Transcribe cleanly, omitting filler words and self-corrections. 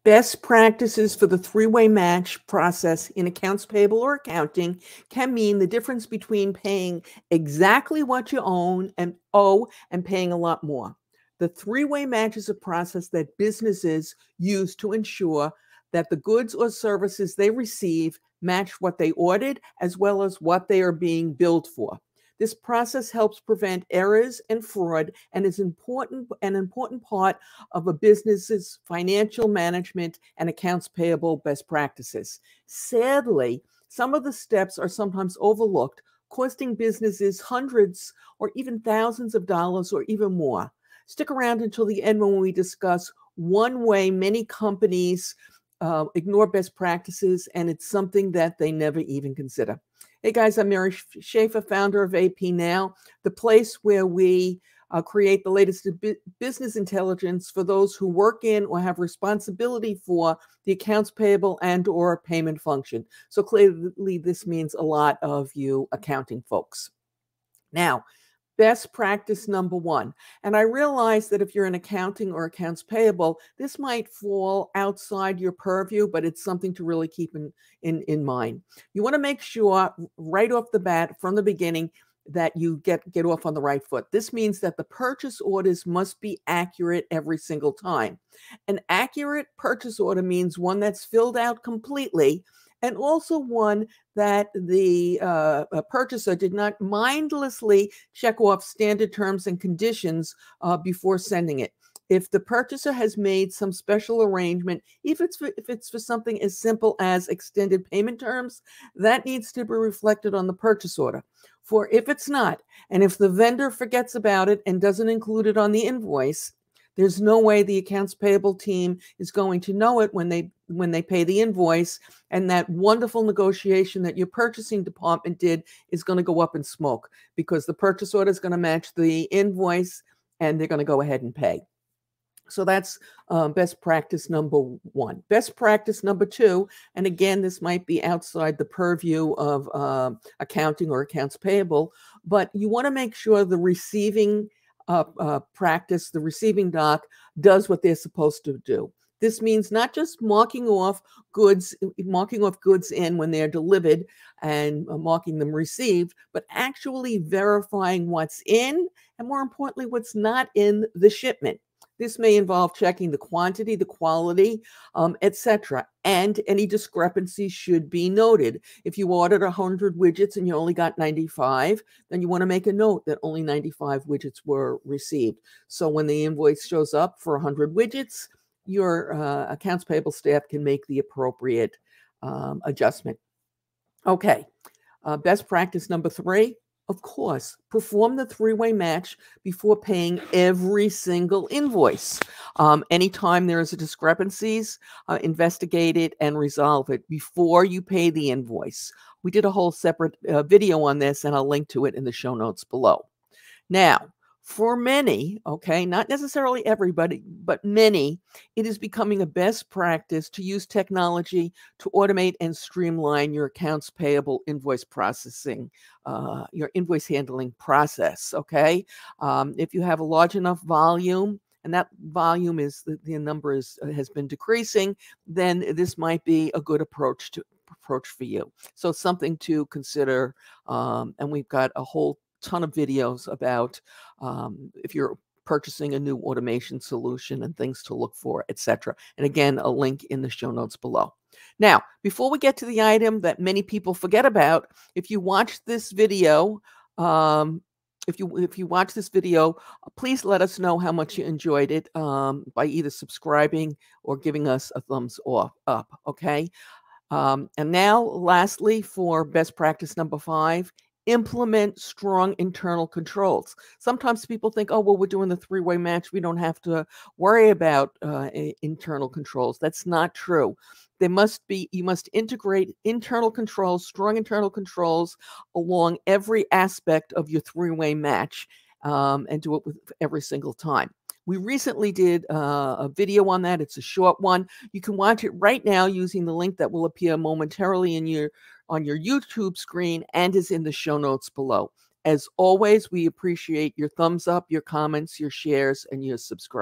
Best practices for the three-way match process in accounts payable or accounting can mean the difference between paying exactly what you owe and paying a lot more. The three-way match is a process that businesses use to ensure that the goods or services they receive match what they ordered as well as what they are being billed for. This process helps prevent errors and fraud and is an important part of a business's financial management and accounts payable best practices. Sadly, some of the steps are sometimes overlooked, costing businesses hundreds or even thousands of dollars or even more. Stick around until the end when we discuss one way many companies ignore best practices, and it's something that they never even consider. Hey guys, I'm Mary Schaefer, founder of AP Now, the place where we create the latest business intelligence for those who work in or have responsibility for the accounts payable and or payment function. So clearly this means a lot of you accounting folks. Now, best practice number one. And I realize that if you're in accounting or accounts payable, this might fall outside your purview, but it's something to really keep in mind. You want to make sure right off the bat, from the beginning, that you get off on the right foot. This means that the purchase orders must be accurate every single time. An accurate purchase order means one that's filled out completely, and also one that the purchaser did not mindlessly check off standard terms and conditions before sending it. If the purchaser has made some special arrangement, if it's for something as simple as extended payment terms, that needs to be reflected on the purchase order. For if it's not, and if the vendor forgets about it and doesn't include it on the invoice, there's no way the accounts payable team is going to know it when they pay the invoice, and that wonderful negotiation that your purchasing department did is going to go up in smoke because the purchase order is going to match the invoice and they're going to go ahead and pay. So that's best practice number one. Best practice number two, and again, this might be outside the purview of accounting or accounts payable, but you want to make sure the receiving practice, the receiving doc, does what they're supposed to do. This means not just marking off goods in when they're delivered and marking them received, but actually verifying what's in and, more importantly, what's not in the shipment. This may involve checking the quantity, the quality, etc. And any discrepancies should be noted. If you ordered 100 widgets and you only got 95, then you want to make a note that only 95 widgets were received. So when the invoice shows up for 100 widgets, your accounts payable staff can make the appropriate adjustment. Okay, best practice number three. Of course, perform the three-way match before paying every single invoice. Anytime there is a discrepancies, investigate it and resolve it before you pay the invoice. We did a whole separate video on this, and I'll link to it in the show notes below. Now, for many, okay, not necessarily everybody, but many, it is becoming a best practice to use technology to automate and streamline your accounts payable invoice processing, your invoice handling process, okay? If you have a large enough volume, and that volume is, the number has been decreasing, then this might be a good approach for you. So something to consider, and we've got a whole ton of videos about if you're purchasing a new automation solution and things to look for, etc. And again, a link in the show notes below. Now, before we get to the item that many people forget about, if you watch this video, if you watch this video, please let us know how much you enjoyed it by either subscribing or giving us a thumbs up, okay? And now, lastly, for best practice number 5, implement strong internal controls. Sometimes people think, oh, well, we're doing the three-way match. We don't have to worry about internal controls. That's not true. You must integrate internal controls, strong internal controls along every aspect of your three-way match and do it with every single time. We recently did a video on that. It's a short one. You can watch it right now using the link that will appear momentarily on your YouTube screen and is in the show notes below. As always, we appreciate your thumbs up, your comments, your shares, and your subscribe.